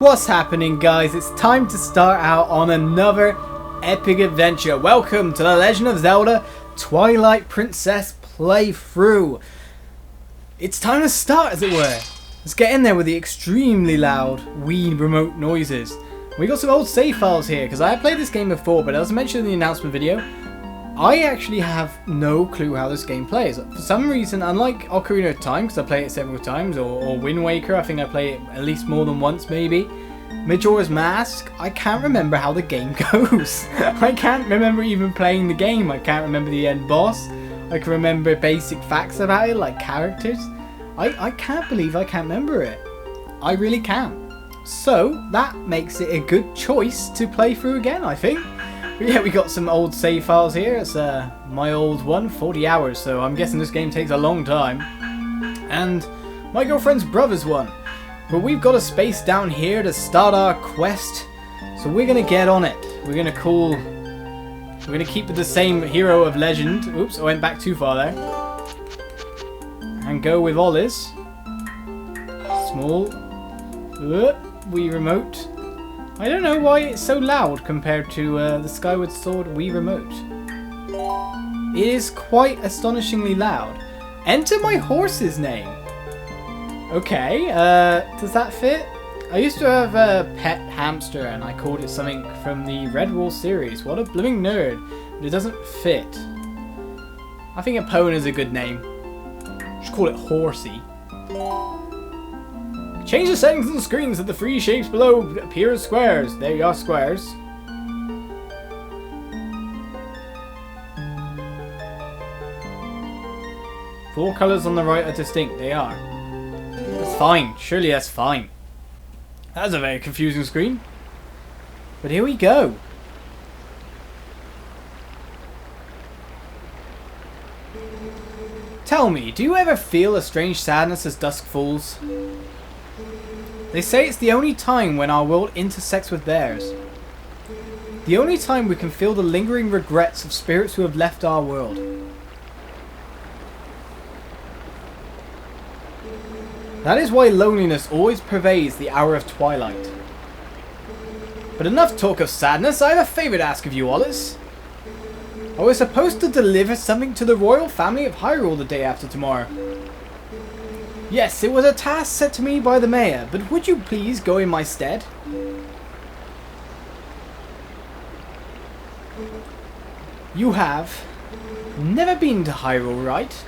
What's happening, guys? It's time to start out on another epic adventure. Welcome to the Legend of Zelda Twilight Princess playthrough. It's time to start, as it were. Let's get in there with the extremely loud Wii remote noises. We got some old save files here, because I have played this game before, but as I mentioned in the announcement video, I actually have no clue how this game plays. For some reason, unlike Ocarina of Time, because I played it several times, or Wind Waker, I think I played it at least more than once maybe, Majora's Mask, I can't remember how the game goes. I can't remember even playing the game. I can't remember the end boss. I can remember basic facts about it, like characters. I can't believe I can't remember it. I really can't. So, that makes it a good choice to play through again, I think. But yeah, we got some old save files here. It's my old one, 40 hours, so I'm guessing this game takes a long time. And my girlfriend's brother's one. But we've got a space down here to start our quest, so we're gonna get on it. We're gonna keep with the same hero of legend. Oops, I went back too far there. And go with Oliz. Small. Wii remote. I don't know why it's so loud compared to the Skyward Sword Wii remote. It is quite astonishingly loud. Enter my horse's name. Okay, does that fit? I used to have a pet hamster and I called it something from the Red Wall series. What a blooming nerd. But it doesn't fit. I think Epona is a good name. Just call it Horsey. Change the settings on the screen so the three shapes below appear as squares. There you are, squares. Four colours on the right are distinct. They are. That's fine. Surely that's fine. That's a very confusing screen. But here we go. Tell me, do you ever feel a strange sadness as dusk falls? They say it's the only time when our world intersects with theirs. The only time we can feel the lingering regrets of spirits who have left our world. That is why loneliness always pervades the hour of twilight. But enough talk of sadness, I have a favour to ask of you, Oliz. I was supposed to deliver something to the royal family of Hyrule the day after tomorrow. Yes, it was a task set to me by the mayor, but would you please go in my stead? You have never been to Hyrule, right?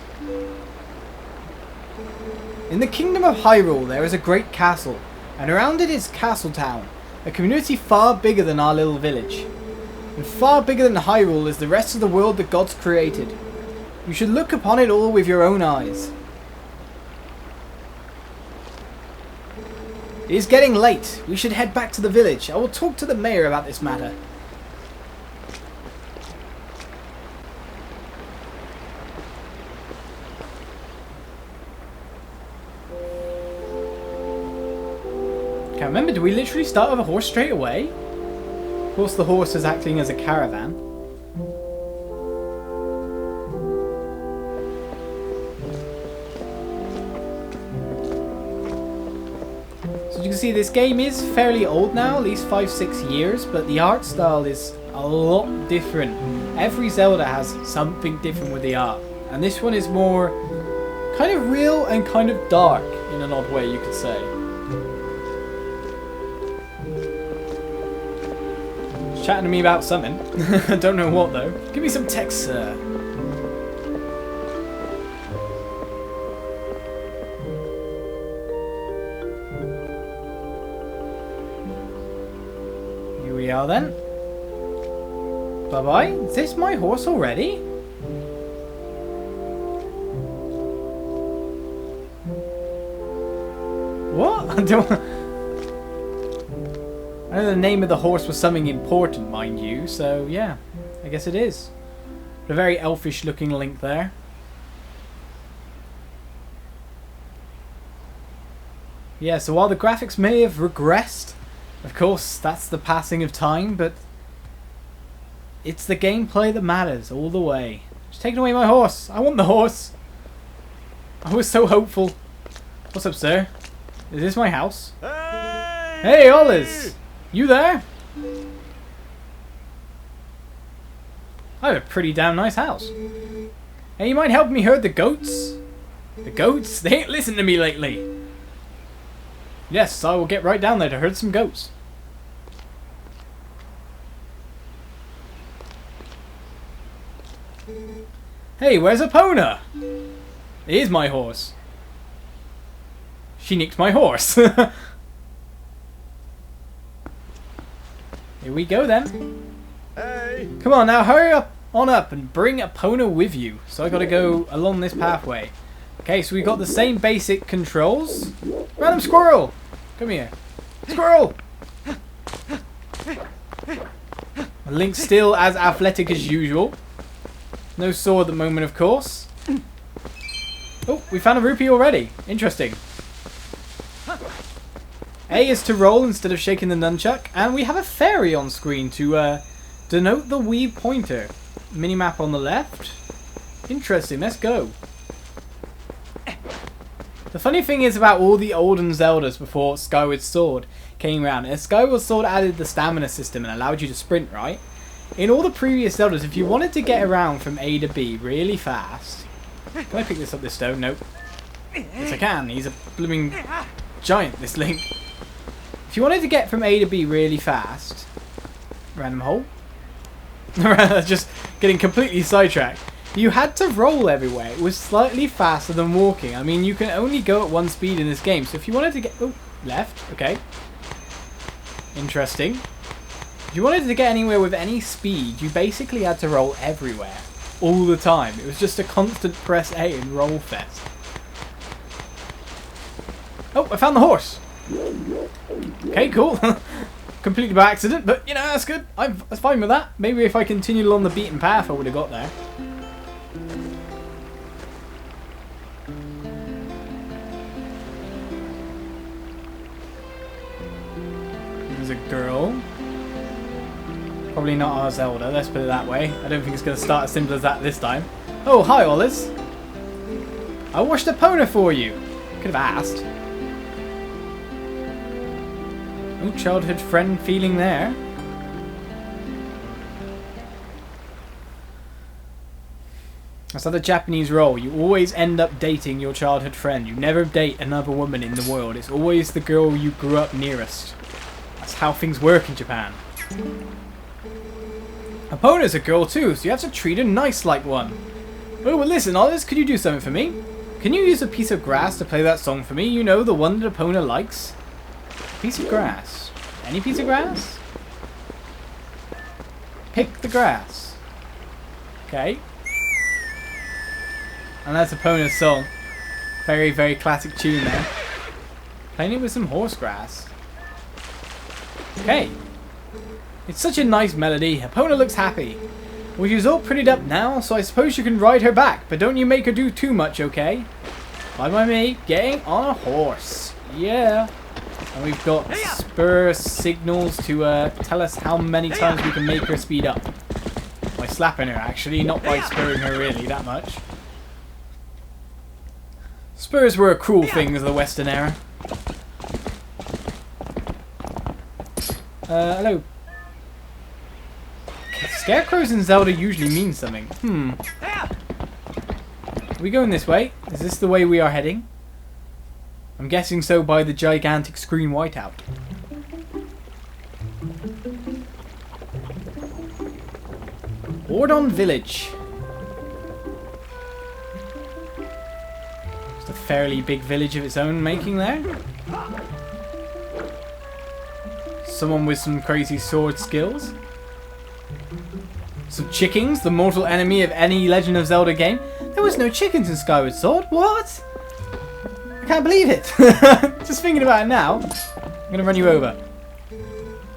In the kingdom of Hyrule there is a great castle, and around it is Castle Town, a community far bigger than our little village. And far bigger than Hyrule is the rest of the world the gods created. You should look upon it all with your own eyes. It is getting late. We should head back to the village. I will talk to the mayor about this matter. Can't remember, do we literally start with a horse straight away? Of course the horse is acting as a caravan. So you can see this game is fairly old now, at least 5-6 years, but the art style is a lot different. Every Zelda has something different with the art. And this one is more kind of real and kind of dark in an odd way, you could say. Chatting to me about something. I don't know what though. Give me some text, sir. Here we are then. Bye bye. Is this my horse already? What? I don't. I know the name of the horse was something important, mind you, so yeah, I guess it is. But a very elfish looking Link there. Yeah, so while the graphics may have regressed, of course that's the passing of time, but it's the gameplay that matters all the way. Just taking away my horse. I want the horse. I was so hopeful. What's up, sir? Is this my house? Hey, Oliz! You there? I have a pretty damn nice house. Hey, you might help me herd the goats? The goats? They ain't listened to me lately. Yes, I will get right down there to herd some goats. Hey, where's Epona? Here's my horse. She nicked my horse. Here we go then. Hey. Come on now, hurry up on up and bring Epona with you. So I gotta go along this pathway. Okay, so we got the same basic controls. Random squirrel! Come here. Squirrel! Link's still as athletic as usual. No sword at the moment, of course. Oh, we found a rupee already. Interesting. A is to roll instead of shaking the nunchuck. And we have a fairy on screen to denote the Wii pointer. Minimap on the left. Interesting, let's go. The funny thing is about all the olden Zeldas before Skyward Sword came around, is Skyward Sword added the stamina system and allowed you to sprint, right? In all the previous Zeldas, if you wanted to get around from A to B really fast... Can I pick this up, this stone? Nope. Yes, I can. He's a blooming giant, this Link. If you wanted to get from A to B really fast... Random hole? Just getting completely sidetracked. You had to roll everywhere. It was slightly faster than walking. I mean, you can only go at one speed in this game. So if you wanted to get... Oh, left. Okay. Interesting. If you wanted to get anywhere with any speed, you basically had to roll everywhere. All the time. It was just a constant press A and roll fest. Oh, I found the horse. Okay, cool. Completely by accident, but, you know, that's good. I was fine with that. Maybe if I continued along the beaten path, I would have got there. There's a girl. Probably not our Zelda, let's put it that way. I don't think it's going to start as simple as that this time. Oh, hi, Oliz. I washed Epona for you. Could have asked. No childhood friend feeling there. That's how the Japanese roll. You always end up dating your childhood friend. You never date another woman in the world. It's always the girl you grew up nearest. That's how things work in Japan. Epona's a girl too, so you have to treat her nice like one. Oh, well listen, Oliz, could you do something for me? Can you use a piece of grass to play that song for me? You know, the one that Epona likes? Piece of grass. Any piece of grass? Pick the grass. Okay. And that's Epona's song. Very, very classic tune there. Playing it with some horse grass. Okay. It's such a nice melody. Epona looks happy. Well, she's all prettied up now, so I suppose you can ride her back. But don't you make her do too much, okay? Fine by me. Getting on a horse. Yeah. And we've got spur signals to tell us how many times we can make her speed up. By slapping her, actually. Not by spurring her, really, that much. Spurs were a cruel thing of the Western era. Hello. Scarecrows in Zelda usually mean something. Are we going this way? Is this the way we are heading? I'm guessing so by the gigantic screen whiteout. Ordon Village. It's a fairly big village of its own making there. Someone with some crazy sword skills. Some chickens, the mortal enemy of any Legend of Zelda game. There was no chickens in Skyward Sword. What? I can't believe it. Just thinking about it now. I'm going to run you over.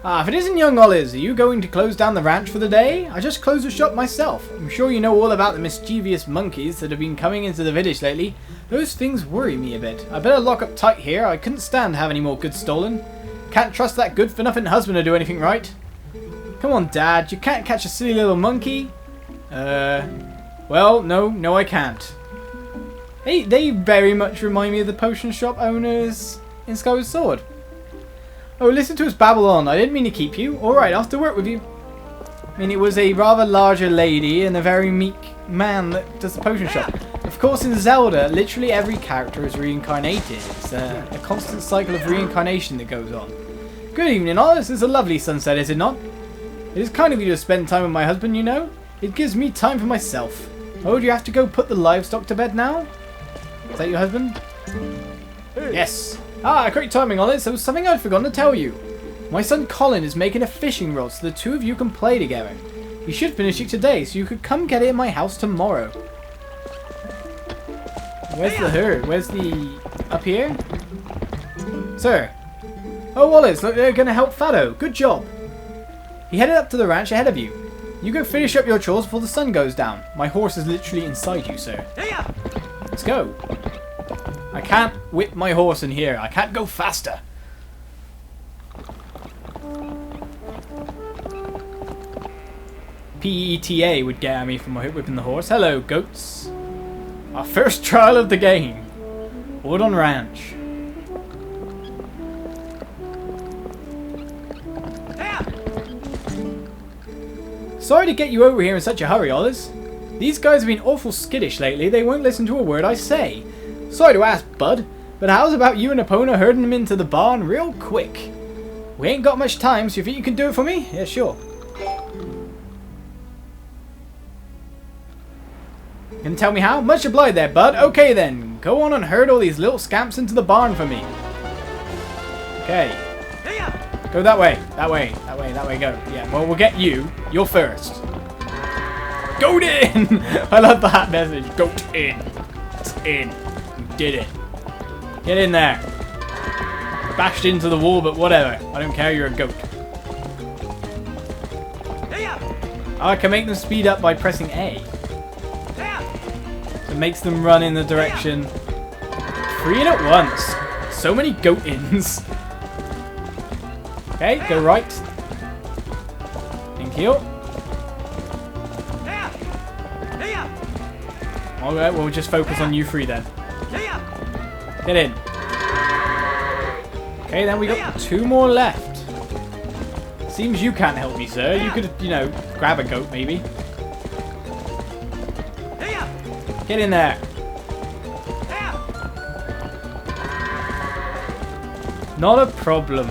Ah, if it isn't young Oliz, are you going to close down the ranch for the day? I just closed the shop myself. I'm sure you know all about the mischievous monkeys that have been coming into the village lately. Those things worry me a bit. I better lock up tight here. I couldn't stand to have any more goods stolen. Can't trust that good-for-nothing husband to do anything right. Come on, Dad. You can't catch a silly little monkey. Well, no, I can't. Hey, they very much remind me of the potion shop owners in Skyward Sword. Oh, listen to us babble on. I didn't mean to keep you. Alright, off to work with you. I mean, it was a rather larger lady and a very meek man that does the potion shop. Of course, in Zelda, literally every character is reincarnated. It's a constant cycle of reincarnation that goes on. Good evening, all. This is a lovely sunset, is it not? It is kind of you to spend time with my husband, you know. It gives me time for myself. Oh, do you have to go put the livestock to bed now? Is that your husband? Hey. Yes. Ah, great timing on it. There was something I'd forgotten to tell you. My son Colin is making a fishing rod so the two of you can play together. He should finish it today, so you could come get it in my house tomorrow. Where's the herd? Where's the... up here? Sir. Oh, Wallace, look, they're going to help Fado. Good job. He headed up to the ranch ahead of you. You go finish up your chores before the sun goes down. My horse is literally inside you, sir. Let's go. I can't whip my horse in here. I can't go faster. PETA would get at me for my whipping the horse. Hello, goats. Our first trial of the game. Ordon Ranch. Sorry to get you over here in such a hurry, Olis. These guys have been awful skittish lately. They won't listen to a word I say. Sorry to ask, bud, but how's about you and Epona herding them into the barn real quick? We ain't got much time, so you think you can do it for me? Yeah, sure. Can you tell me how? Much obliged there, bud. Okay then, go on and herd all these little scamps into the barn for me. Okay. Go that way, that way, that way, that way, go. Yeah, well, we'll get you. You're first. Goat in! I love that message. Goat in. It's in. You did it. Get in there. Bashed into the wall, but whatever. I don't care, you're a goat. I can make them speed up by pressing A. It makes them run in the direction. 3 in at once. So many goat ins. Okay, go right. Thank you. Alright, we'll just focus on you three then. Get in. Okay, then we got 2 more left. Seems you can't help me, sir. You could, you know, grab a goat maybe. Get in there. Not a problem.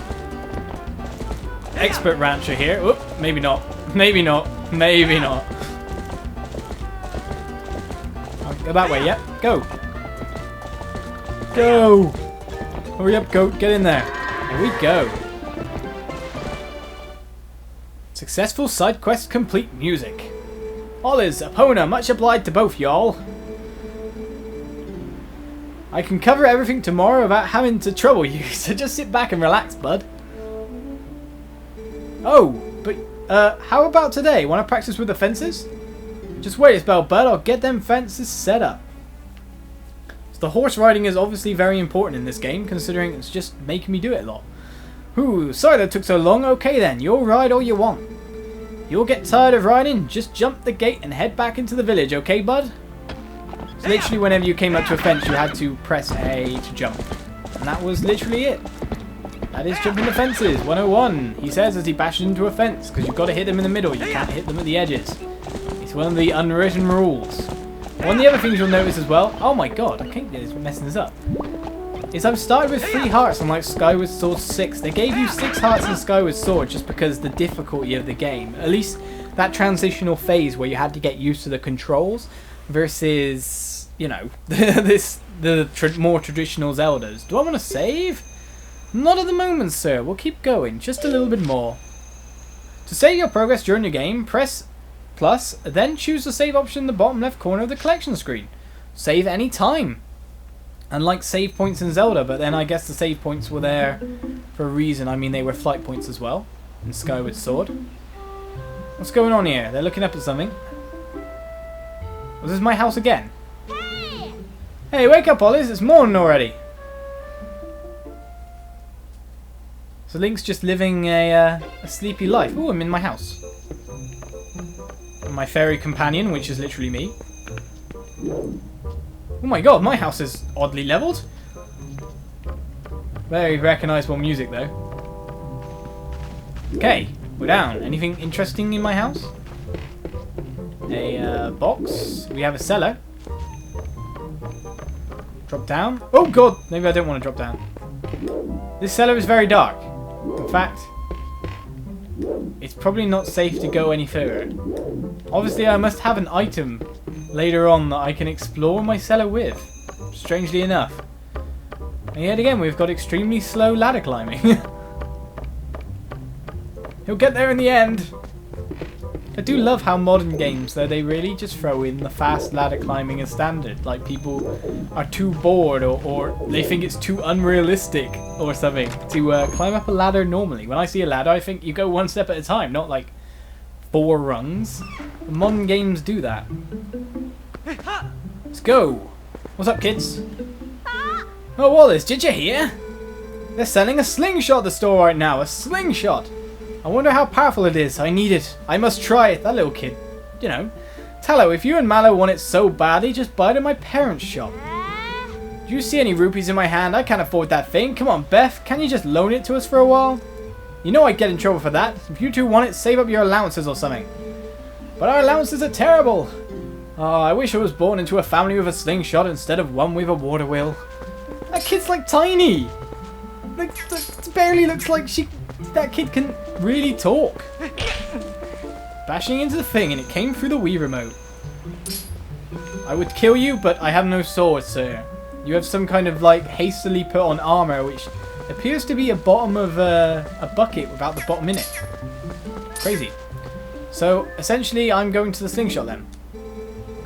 Expert rancher here. Oop, maybe not. Maybe not. Maybe not. Go that way, yep. Go. Go. Hurry up, goat. Get in there. There we go. Successful side quest complete music. Olis, Epona, much obliged to both y'all. I can cover everything tomorrow without having to trouble you, so just sit back and relax, bud. Oh, but how about today? Want to practice with the fences? Just wait a spell, bud. I'll get them fences set up. So the horse riding is obviously very important in this game, considering it's just making me do it a lot. Ooh, sorry that took so long. Okay then, you'll ride all you want. You'll get tired of riding, just jump the gate and head back into the village, okay, bud? So literally whenever you came up to a fence, you had to press A to jump. And that was literally it. That is jumping the fences, 101. He says as he bashes into a fence, because you've got to hit them in the middle. You can't hit them at the edges. It's one of the unwritten rules. One of the other things you'll notice as well, oh my god, I can't get this messing this up, is I've started with 3 hearts on like Skyward Sword 6. They gave you 6 hearts in Skyward Sword just because the difficulty of the game. At least that transitional phase where you had to get used to the controls versus, you know, the more traditional Zeldas. Do I want to save? Not at the moment, sir. We'll keep going. Just a little bit more. To save your progress during your game, press plus, then choose the save option in the bottom left corner of the collection screen. Save any time. Unlike save points in Zelda, but then I guess the save points were there for a reason. I mean, they were flight points as well in Skyward Sword. What's going on here? They're looking up at something. Was this my house again? Hey, wake up, Olis. It's morning already. So Link's just living a sleepy life. Oh, I'm in my house. And my fairy companion, which is literally me. Oh my god, my house is oddly leveled. Very recognisable music though. Okay, we're down. Anything interesting in my house? A box. We have a cellar. Drop down. Oh god, maybe I don't want to drop down. This cellar is very dark. In fact, it's probably not safe to go any further. Obviously, I must have an item later on that I can explore my cellar with. Strangely enough. And yet again, we've got extremely slow ladder climbing. He'll get there in the end. I do love how modern games, though, they really just throw in the fast ladder climbing as standard. Like, people are too bored or they think it's too unrealistic or something to climb up a ladder normally. When I see a ladder, I think you go one step at a time, not like 4 rungs. Modern games do that. Let's go. What's up, kids? Oh, Wallace, did you hear? They're selling a slingshot at the store right now. A slingshot. I wonder how powerful it is. I need it. I must try it. That little kid. You know. Tallow, if you and Mallow want it so badly, just buy it at my parents' shop. Do you see any rupees in my hand? I can't afford that thing. Come on, Beth. Can you just loan it to us for a while? You know I'd get in trouble for that. If you two want it, save up your allowances or something. But our allowances are terrible. Oh, I wish I was born into a family with a slingshot instead of one with a water wheel. That kid's like tiny. Like, it barely looks like that kid can really talk. Bashing into the thing, and it came through the Wii remote. I would kill you, but I have no sword, sir. You have some kind of like hastily put on armor, which appears to be a bottom of a bucket without the bottom in it. Crazy. So essentially, I'm going to the slingshot then.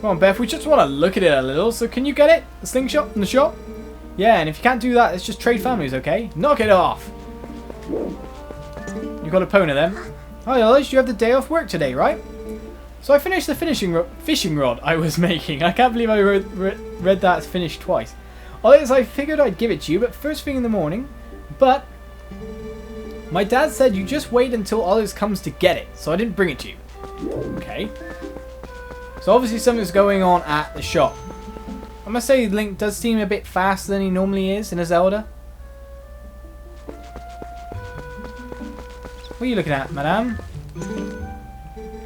Come on, Beth. We just want to look at it a little. So can you get it? The slingshot in the shop? Yeah, and if you can't do that, let's just trade families, okay? Knock it off! You got a pony then? Hi, Olis, you have the day off work today, right? So I finished the fishing rod I was making. I can't believe I read that finished twice. Olis, I figured I'd give it to you, but first thing in the morning. But my dad said you just wait until Olis comes to get it, so I didn't bring it to you. Okay. So obviously something's going on at the shop. I must say Link does seem a bit faster than he normally is in a Zelda. What are you looking at, madame?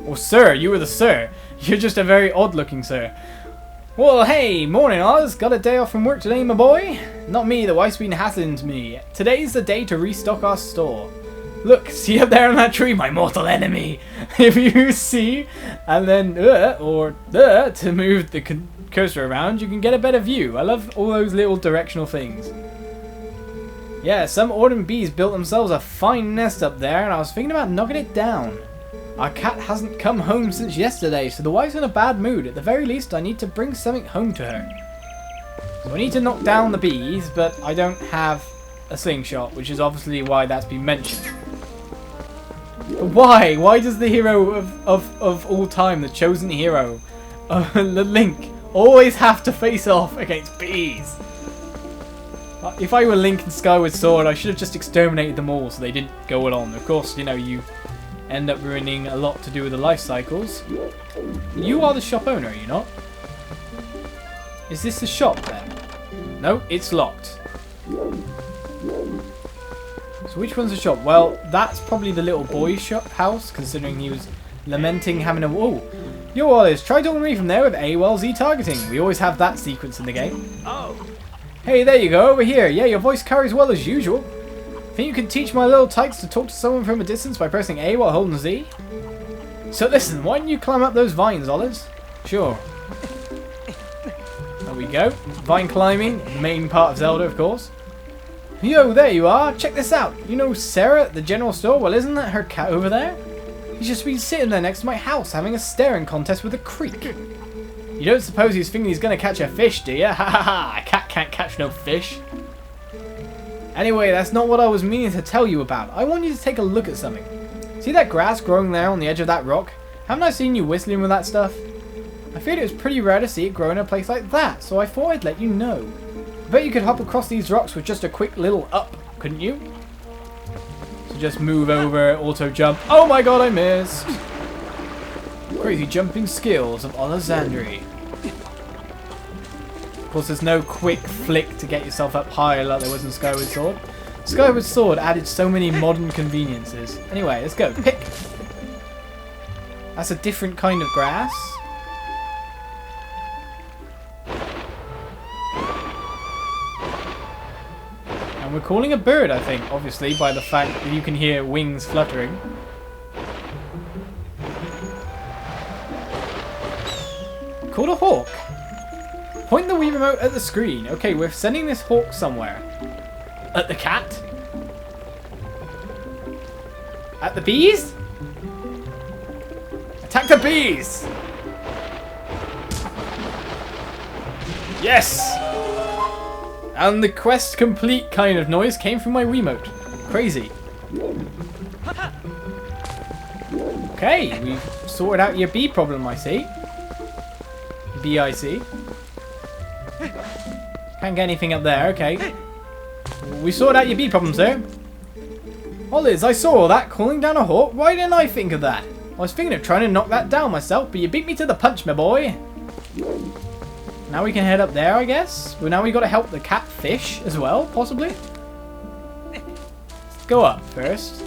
Oh, sir, you were the sir. You're just a very odd-looking sir. Well, hey, morning, Oz. Got a day off from work today, my boy? Not me, the wife's been hassling me. Today's the day to restock our store. Look, see up there on that tree, my mortal enemy. If you see, and then, to move the cursor around, you can get a better view. I love all those little directional things. Yeah, some autumn bees built themselves a fine nest up there, and I was thinking about knocking it down. Our cat hasn't come home since yesterday, so the wife's in a bad mood. At the very least, I need to bring something home to her. So I need to knock down the bees, but I don't have a slingshot, which is obviously why that's been mentioned. But why? Why does the hero of all time, the chosen hero, the Link, always have to face off against bees? If I were Link and Skyward Sword, I should have just exterminated them all so they didn't go on. Of course, you know, you end up ruining a lot to do with the life cycles. You are the shop owner, are you not? Is this the shop then? No, it's locked. So which one's the shop? Well, that's probably the little boy's house, considering he was lamenting having a... Oh! Yo, Wallace, try talking to me from there with AOL-Z targeting. We always have that sequence in the game. Oh! Hey, there you go, over here. Yeah, your voice carries well as usual. Think you can teach my little tykes to talk to someone from a distance by pressing A while holding Z? So listen, why don't you climb up those vines, Olives? Sure. There we go. Vine climbing, main part of Zelda, of course. Yo, there you are. Check this out. You know Sarah at the general store? Well, isn't that her cat over there? He's just been sitting there next to my house having a staring contest with a creek. You don't suppose he's thinking he's going to catch a fish, do you? Ha ha ha! A cat can't catch no fish. Anyway, that's not what I was meaning to tell you about. I want you to take a look at something. See that grass growing there on the edge of that rock? Haven't I seen you whistling with that stuff? I figured it was pretty rare to see it grow in a place like that, so I thought I'd let you know. I bet you could hop across these rocks with just a quick little up, couldn't you? So just move over, auto jump. Oh my god, I missed! Crazy jumping skills of Olizandri. Of course, there's no quick flick to get yourself up higher like there was in Skyward Sword. Skyward Sword added so many modern conveniences. Anyway, let's go. Pick. That's a different kind of grass. And we're calling a bird, I think, obviously, by the fact that you can hear wings fluttering. Called a hawk. Point the Wii remote at the screen. Okay, we're sending this hawk somewhere. At the cat? At the bees? Attack the bees! Yes! And the quest complete kind of noise came from my Wiimote. Crazy. Okay, we've sorted out your bee problem, I see. B-I-C. Can't get anything up there, okay. We sorted out your bee problem, sir. Oh, Liz, I saw all that, calling down a hawk. Why didn't I think of that? I was thinking of trying to knock that down myself, but you beat me to the punch, my boy. Now we can head up there, I guess. Well, now we got to help the catfish as well, possibly. Let's go up first.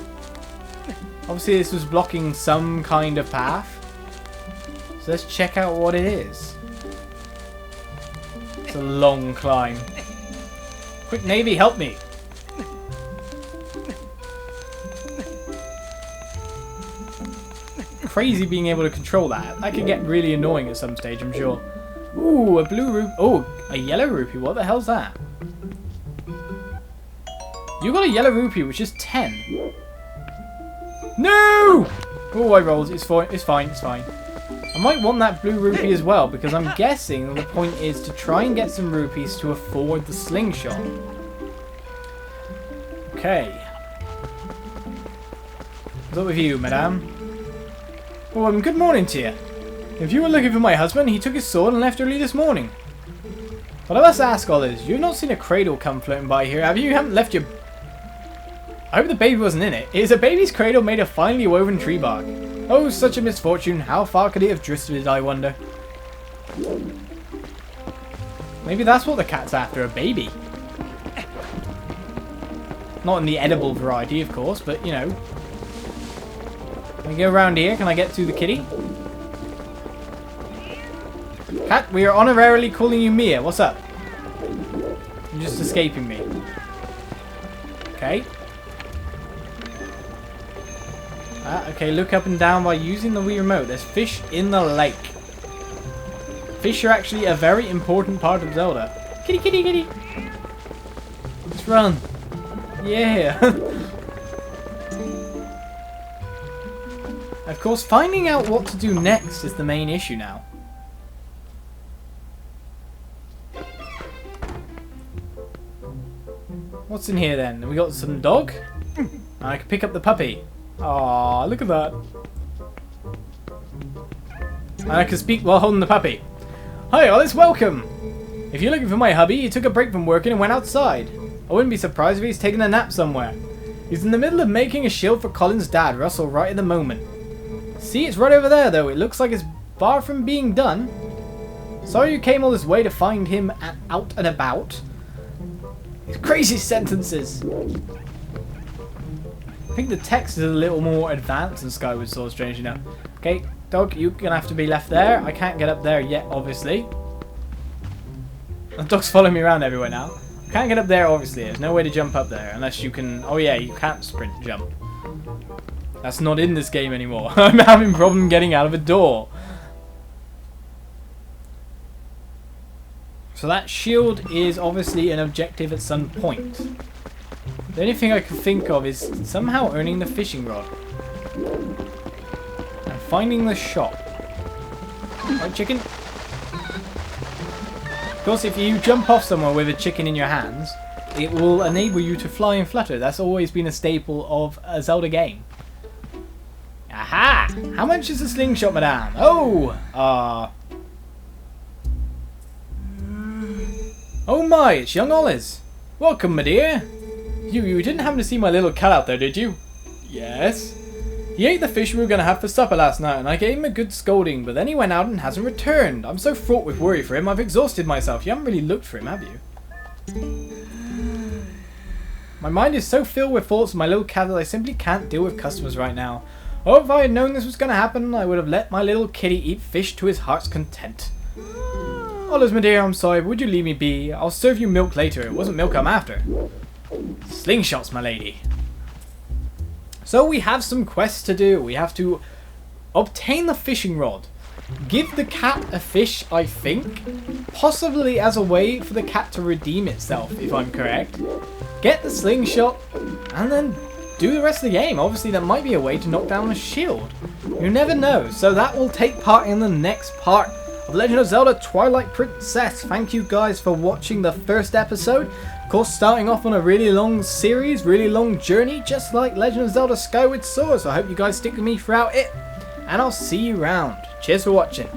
Obviously, this was blocking some kind of path. So let's check out what it is. It's a long climb. Quick, Navy, help me. Crazy being able to control that. That could get really annoying at some stage, I'm sure. Ooh, a blue rupee. Oh, a yellow rupee. What the hell's that? You got a yellow rupee, which is 10. No! Oh, I rolled. It's fine. It's fine. It's fine. I might want that blue rupee as well, because I'm guessing the point is to try and get some rupees to afford the slingshot. Okay. What's up with you, madame? Oh, good morning to you. If you were looking for my husband, he took his sword and left early this morning. But I must ask all this, you've not seen a cradle come floating by here, have you? You haven't left your... I hope the baby wasn't in it. It is a baby's cradle made of finely woven tree bark. Oh, such a misfortune. How far could it have drifted, I wonder? Maybe that's what the cat's after, a baby. Not in the edible variety, of course, but, you know. Can I go around here? Can I get to the kitty? Cat, we are honorarily calling you Mia. What's up? You're just escaping me. Okay. Okay, look up and down by using the Wii remote. There's fish in the lake. Fish are actually a very important part of Zelda. Kitty, kitty, kitty. Let's run. Yeah. Of course, finding out what to do next is the main issue now. What's in here then? We got some dog. And I can pick up the puppy. Aw, look at that. And I can speak while holding the puppy. Hi, Alice, welcome. If you're looking for my hubby, he took a break from working and went outside. I wouldn't be surprised if he's taking a nap somewhere. He's in the middle of making a shield for Colin's dad, Russell, right at the moment. See, it's right over there, though. It looks like it's far from being done. Sorry you came all this way to find him out and about. These crazy sentences. I think the text is a little more advanced than Skyward Sword, strangely enough. Okay, dog, you're going to have to be left there. I can't get up there yet, obviously. The dog's following me around everywhere now. I can't get up there, obviously. There's no way to jump up there unless you can... Oh, yeah, you can't sprint jump. That's not in this game anymore. I'm having a problem getting out of a door. So that shield is obviously an objective at some point. The only thing I can think of is somehow earning the fishing rod. And finding the shop. Right, chicken? Of course, if you jump off somewhere with a chicken in your hands, it will enable you to fly and flutter. That's always been a staple of a Zelda game. Aha! How much is a slingshot, madame? Oh! Oh my, it's young Oliz. Welcome, my dear. You didn't happen to see my little cat out there, did you? Yes. He ate the fish we were going to have for supper last night, and I gave him a good scolding, but then he went out and hasn't returned. I'm so fraught with worry for him, I've exhausted myself. You haven't really looked for him, have you? Maybe that's what the cat is after, a baby. Oh my, it's young Oliz. Welcome, my dear. You didn't happen to see my little cat out there, did you? Yes. He ate the fish we were going to have for supper last night, and I gave him a good scolding, but then he went out and hasn't returned. I'm so fraught with worry for him, I've exhausted myself. You haven't really looked for him, have you? My mind is so filled with thoughts of my little cat that I simply can't deal with customers right now. Oh, if I had known this was going to happen, I would have let my little kitty eat fish to his heart's content. Olizandri, I'm sorry, but would you leave me be? I'll serve you milk later. It wasn't milk I'm after. Slingshots, my lady. So we have some quests to do. We have to obtain the fishing rod. Give the cat a fish, I think. Possibly as a way for the cat to redeem itself, if I'm correct. Get the slingshot, and then do the rest of the game. Obviously, there might be a way to knock down a shield. You never know. So that will take part in the next part of Legend of Zelda Twilight Princess. Thank you guys for watching the first episode. Of course, starting off on a really long series, really long journey, just like Legend of Zelda Skyward Sword. So I hope you guys stick with me throughout it. And I'll see you around. Cheers for watching.